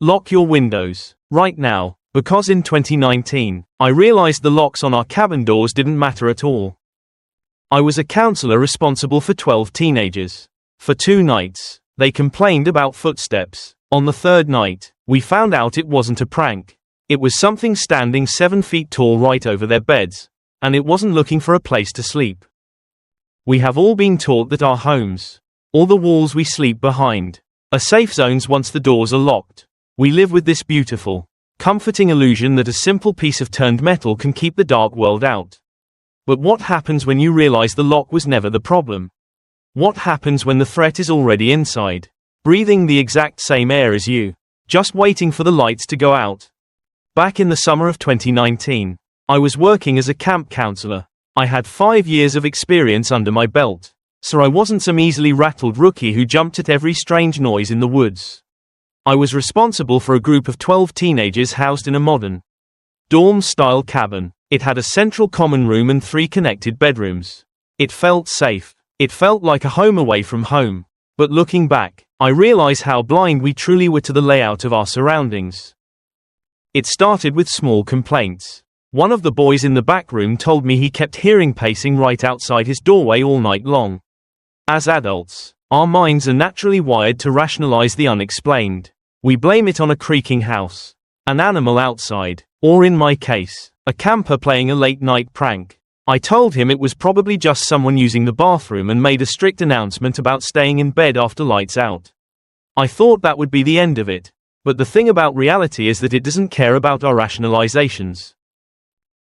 Lock your windows. Right now. Because in 2019, I realized the locks on our cabin doors didn't matter at all. I was a counselor responsible for 12 teenagers. For 2 nights, they complained about footsteps. On the 3rd night, we found out it wasn't a prank. It was something standing 7 feet tall right over their beds, and it wasn't looking for a place to sleep. We have all been taught that our homes, or the walls we sleep behind, are safe zones once the doors are locked. We live with this beautiful, comforting illusion that a simple piece of turned metal can keep the dark world out. But what happens when you realize the lock was never the problem? What happens when the threat is already inside, breathing the exact same air as you, just waiting for the lights to go out? Back in the summer of 2019, I was working as a camp counselor. I had 5 years of experience under my belt, so I wasn't some easily rattled rookie who jumped at every strange noise in the woods. I was responsible for a group of 12 teenagers housed in a modern, dorm-style cabin. It had a central common room and 3 connected bedrooms. It felt safe. It felt like a home away from home. But looking back, I realize how blind we truly were to the layout of our surroundings. It started with small complaints. One of the boys in the back room told me he kept hearing pacing right outside his doorway all night long. As adults, our minds are naturally wired to rationalize the unexplained. We blame it on a creaking house, an animal outside, or in my case, a camper playing a late-night prank. I told him it was probably just someone using the bathroom and made a strict announcement about staying in bed after lights out. I thought that would be the end of it. But the thing about reality is that it doesn't care about our rationalizations.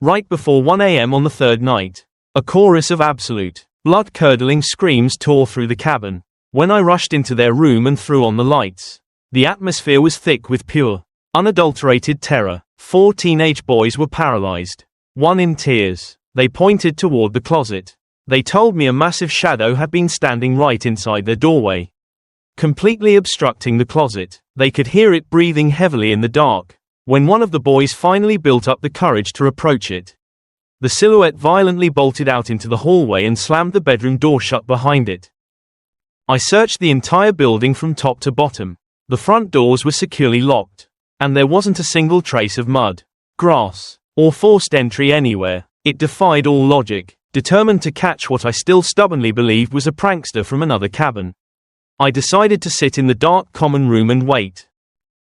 Right before 1 a.m. on the 3rd night, a chorus of absolute, blood-curdling screams tore through the cabin. When I rushed into their room and threw on the lights, the atmosphere was thick with pure, unadulterated terror. 4 teenage boys were paralyzed. 1 in tears. They pointed toward the closet. They told me a massive shadow had been standing right inside their doorway, completely obstructing the closet. They could hear it breathing heavily in the dark. When one of the boys finally built up the courage to approach it, the silhouette violently bolted out into the hallway and slammed the bedroom door shut behind it. I searched the entire building from top to bottom. The front doors were securely locked, and there wasn't a single trace of mud, grass, or forced entry anywhere. It defied all logic. Determined to catch what I still stubbornly believed was a prankster from another cabin, I decided to sit in the dark common room and wait.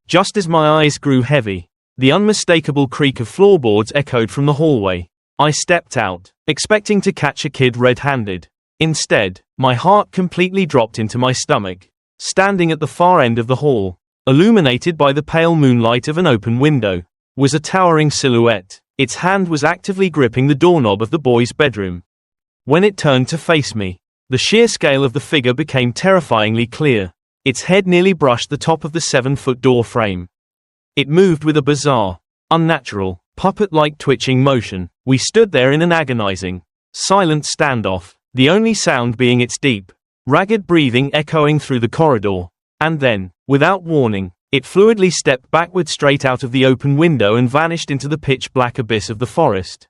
Just as my eyes grew heavy, the unmistakable creak of floorboards echoed from the hallway. I stepped out, expecting to catch a kid red-handed. Instead, my heart completely dropped into my stomach. Standing at the far end of the hall, illuminated by the pale moonlight of an open window, was a towering silhouette. Its hand was actively gripping the doorknob of the boy's bedroom. When it turned to face me, the sheer scale of the figure became terrifyingly clear. Its head nearly brushed the top of the 7-foot door frame. It moved with a bizarre, unnatural, puppet-like twitching motion. We stood there in an agonizing, silent standoff, the only sound being its deep, ragged breathing echoing through the corridor. And then, without warning, it fluidly stepped backward straight out of the open window and vanished into the pitch-black abyss of the forest.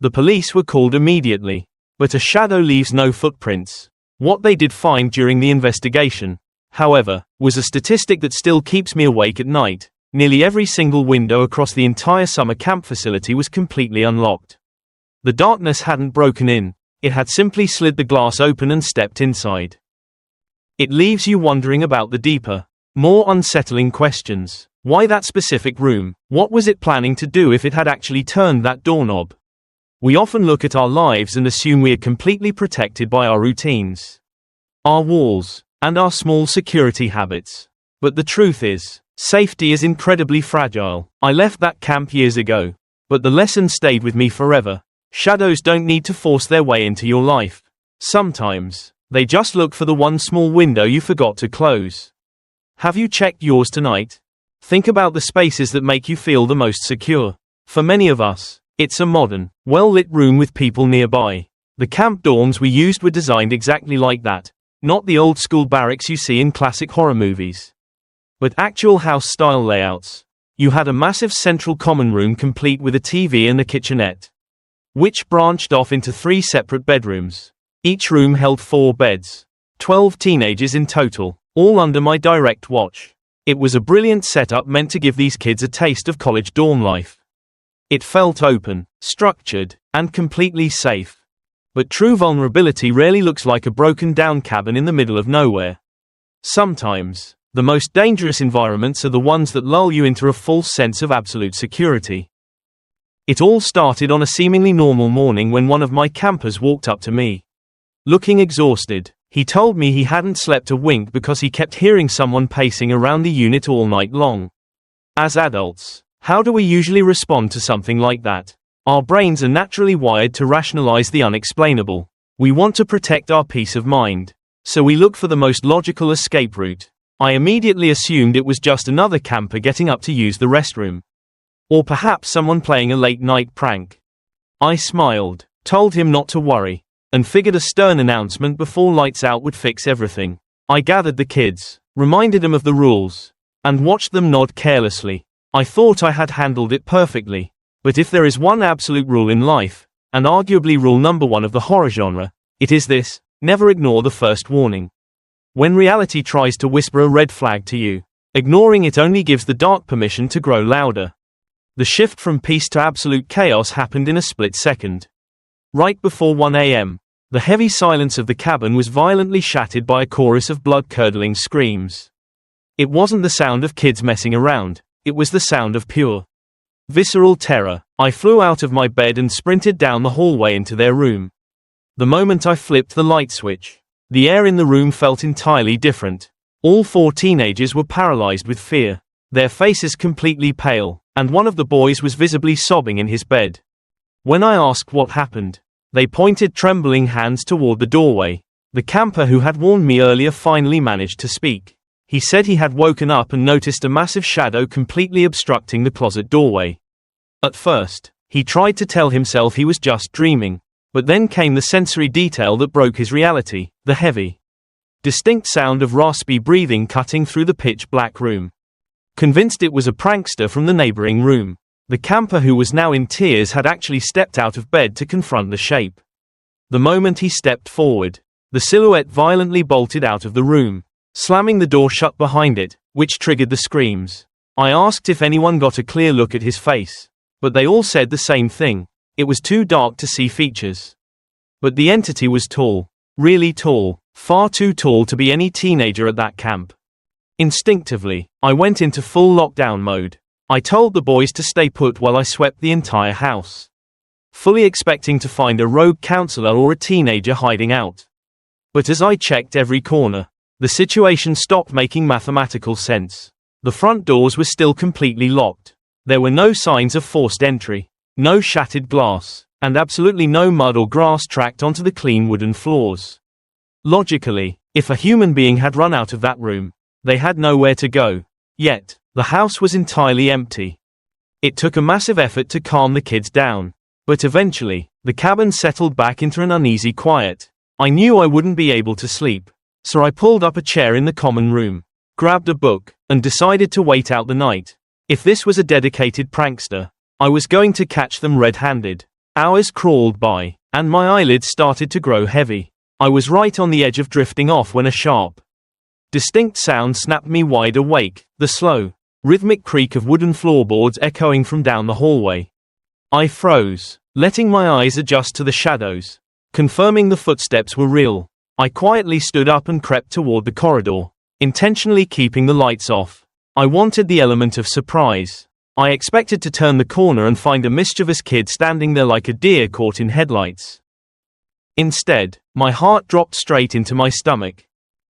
The police were called immediately, but a shadow leaves no footprints. What they did find during the investigation, however, was a statistic that still keeps me awake at night. Nearly every single window across the entire summer camp facility was completely unlocked. The darkness hadn't broken in, it had simply slid the glass open and stepped inside. It leaves you wondering about the deeper, more unsettling questions. Why that specific room? What was it planning to do if it had actually turned that doorknob? We often look at our lives and assume we are completely protected by our routines, our walls, and our small security habits. But the truth is, safety is incredibly fragile. I left that camp years ago, but the lesson stayed with me forever. Shadows don't need to force their way into your life. Sometimes, they just look for the one small window you forgot to close. Have you checked yours tonight? Think about the spaces that make you feel the most secure. For many of us, it's a modern, well-lit room with people nearby. The camp dorms we used were designed exactly like that, not the old-school barracks you see in classic horror movies, but actual house-style layouts. You had a massive central common room complete with a TV and a kitchenette, which branched off into 3 separate bedrooms. Each room held 4 beds, 12 teenagers in total, all under my direct watch. It was a brilliant setup meant to give these kids a taste of college dorm life. It felt open, structured, and completely safe. But true vulnerability rarely looks like a broken-down cabin in the middle of nowhere. Sometimes, the most dangerous environments are the ones that lull you into a false sense of absolute security. It all started on a seemingly normal morning when one of my campers walked up to me. Looking exhausted, he told me he hadn't slept a wink because he kept hearing someone pacing around the unit all night long. As adults, how do we usually respond to something like that? Our brains are naturally wired to rationalize the unexplainable. We want to protect our peace of mind, so we look for the most logical escape route. I immediately assumed it was just another camper getting up to use the restroom. Or perhaps someone playing a late-night prank. I smiled, told him not to worry, and figured a stern announcement before lights out would fix everything. I gathered the kids, reminded them of the rules, and watched them nod carelessly. I thought I had handled it perfectly. But if there is one absolute rule in life, and arguably rule number one of the horror genre, it is this: never ignore the first warning. When reality tries to whisper a red flag to you, ignoring it only gives the dark permission to grow louder. The shift from peace to absolute chaos happened in a split second. Right before 1 a.m., the heavy silence of the cabin was violently shattered by a chorus of blood-curdling screams. It wasn't the sound of kids messing around, it was the sound of pure, visceral terror. I flew out of my bed and sprinted down the hallway into their room. The moment I flipped the light switch, the air in the room felt entirely different. All 4 teenagers were paralyzed with fear, their faces completely pale, and one of the boys was visibly sobbing in his bed. When I asked what happened, they pointed trembling hands toward the doorway. The camper who had warned me earlier finally managed to speak. He said he had woken up and noticed a massive shadow completely obstructing the closet doorway. At first, he tried to tell himself he was just dreaming, but then came the sensory detail that broke his reality: the heavy, distinct sound of raspy breathing cutting through the pitch-black room. Convinced it was a prankster from the neighboring room, the camper who was now in tears had actually stepped out of bed to confront the shape. The moment he stepped forward, the silhouette violently bolted out of the room, slamming the door shut behind it, which triggered the screams. I asked if anyone got a clear look at his face, but they all said the same thing: it was too dark to see features. But the entity was tall, really tall, far too tall to be any teenager at that camp. Instinctively, I went into full lockdown mode. I told the boys to stay put while I swept the entire house, fully expecting to find a rogue counselor or a teenager hiding out. But as I checked every corner, the situation stopped making mathematical sense. The front doors were still completely locked. There were no signs of forced entry, no shattered glass, and absolutely no mud or grass tracked onto the clean wooden floors. Logically, if a human being had run out of that room, they had nowhere to go. Yet, the house was entirely empty. It took a massive effort to calm the kids down, but eventually, the cabin settled back into an uneasy quiet. I knew I wouldn't be able to sleep, so I pulled up a chair in the common room, grabbed a book, and decided to wait out the night. If this was a dedicated prankster, I was going to catch them red-handed. Hours crawled by, and my eyelids started to grow heavy. I was right on the edge of drifting off when a sharp, distinct sound snapped me wide awake, the slow, rhythmic creak of wooden floorboards echoing from down the hallway. I froze, letting my eyes adjust to the shadows, confirming the footsteps were real. I quietly stood up and crept toward the corridor, intentionally keeping the lights off. I wanted the element of surprise. I expected to turn the corner and find a mischievous kid standing there like a deer caught in headlights. Instead, my heart dropped straight into my stomach.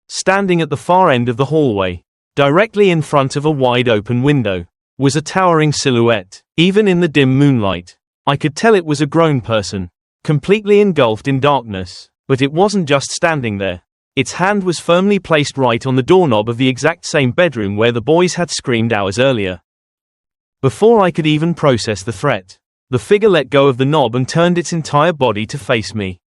Standing at the far end of the hallway, directly in front of a wide-open window, was a towering silhouette. Even in the dim moonlight, I could tell it was a grown person, completely engulfed in darkness. But it wasn't just standing there. Its hand was firmly placed right on the doorknob of the exact same bedroom where the boys had screamed hours earlier. Before I could even process the threat, the figure let go of the knob and turned its entire body to face me.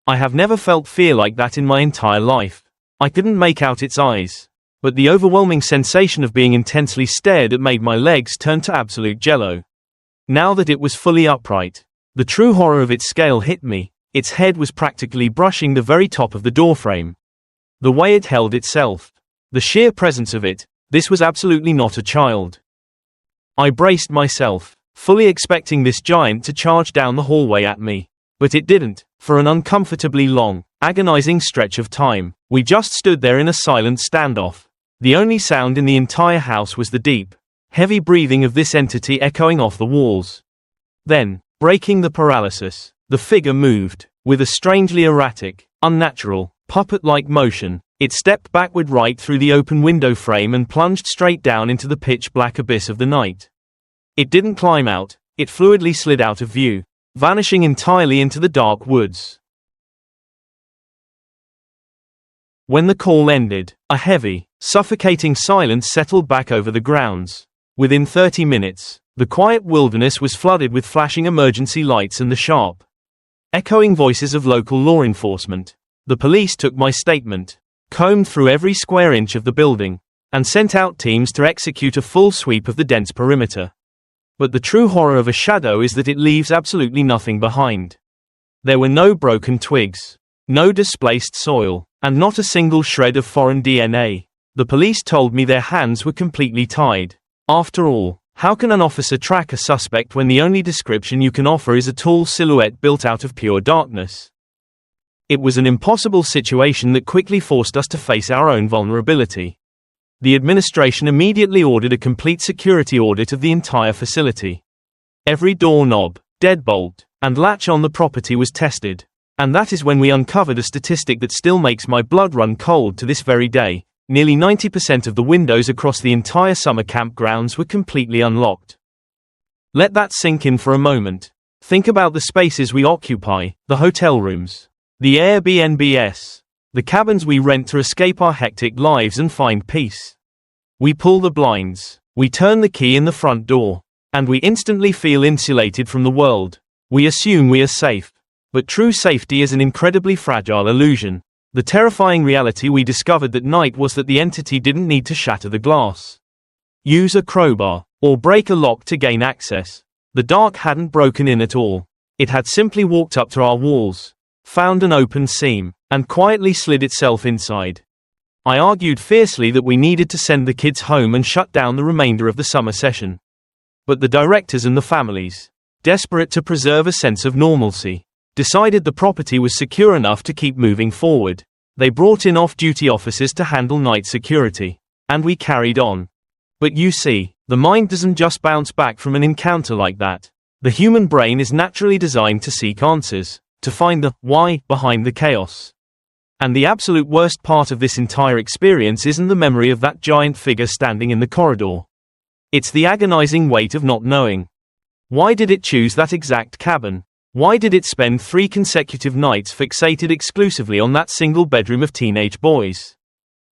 I have never felt fear like that in my entire life. I couldn't make out its eyes, but the overwhelming sensation of being intensely stared at made my legs turn to absolute jello. Now that it was fully upright, the true horror of its scale hit me. Its head was practically brushing the very top of the doorframe. The way it held itself, the sheer presence of it, This was absolutely not a child. I braced myself, fully expecting this giant to charge down the hallway at me. But it didn't. For an uncomfortably long, agonizing stretch of time, we just stood there in a silent standoff. The only sound in the entire house was the deep, heavy breathing of this entity echoing off the walls. Then, breaking the paralysis, the figure moved. With a strangely erratic, unnatural, puppet-like motion, it stepped backward right through the open window frame and plunged straight down into the pitch-black abyss of the night. It didn't climb out, it fluidly slid out of view, vanishing entirely into the dark woods. When the call ended, a heavy, suffocating silence settled back over the grounds. Within 30 minutes, the quiet wilderness was flooded with flashing emergency lights and the sharp, echoing voices of local law enforcement. The police took my statement, combed through every square inch of the building, and sent out teams to execute a full sweep of the dense perimeter. But the true horror of a shadow is that it leaves absolutely nothing behind. There were no broken twigs, no displaced soil, and not a single shred of foreign DNA. The police told me their hands were completely tied. After all, how can an officer track a suspect when the only description you can offer is a tall silhouette built out of pure darkness? It was an impossible situation that quickly forced us to face our own vulnerability. The administration immediately ordered a complete security audit of the entire facility. Every doorknob, deadbolt, and latch on the property was tested. And that is when we uncovered a statistic that still makes my blood run cold to this very day. Nearly 90% of the windows across the entire summer campgrounds were completely unlocked. Let that sink in for a moment. Think about the spaces we occupy, the hotel rooms, the Airbnbs, the cabins we rent to escape our hectic lives and find peace. We pull the blinds, we turn the key in the front door, and we instantly feel insulated from the world. We assume we are safe. But true safety is an incredibly fragile illusion. The terrifying reality we discovered that night was that the entity didn't need to shatter the glass, use a crowbar, or break a lock to gain access. The dark hadn't broken in at all. It had simply walked up to our walls, found an open seam, and quietly slid itself inside. I argued fiercely that we needed to send the kids home and shut down the remainder of the summer session. But the directors and the families, desperate to preserve a sense of normalcy, decided the property was secure enough to keep moving forward. They brought in off-duty officers to handle night security. And we carried on. But you see, the mind doesn't just bounce back from an encounter like that. The human brain is naturally designed to seek answers, to find the why behind the chaos. And the absolute worst part of this entire experience isn't the memory of that giant figure standing in the corridor. It's the agonizing weight of not knowing. Why did it choose that exact cabin? Why did it spend 3 consecutive nights fixated exclusively on that single bedroom of teenage boys?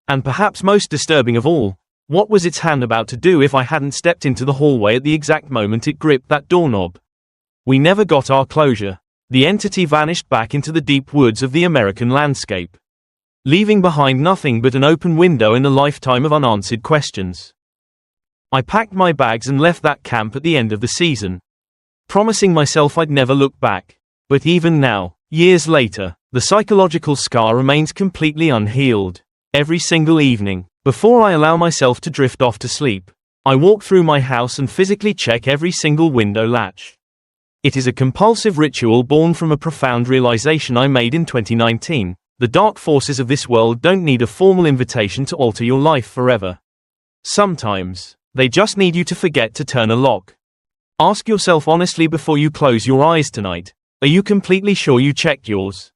And perhaps most disturbing of all, what was its hand about to do if I hadn't stepped into the hallway at the exact moment it gripped that doorknob? We never got our closure. The entity vanished back into the deep woods of the American landscape, leaving behind nothing but an open window and a lifetime of unanswered questions. I packed my bags and left that camp at the end of the season, promising myself I'd never look back. But even now, years later, the psychological scar remains completely unhealed. Every single evening, before I allow myself to drift off to sleep, I walk through my house and physically check every single window latch. It is a compulsive ritual born from a profound realization I made in 2019. The dark forces of this world don't need a formal invitation to alter your life forever. Sometimes, they just need you to forget to turn a lock. Ask yourself honestly before you close your eyes tonight, are you completely sure you checked yours?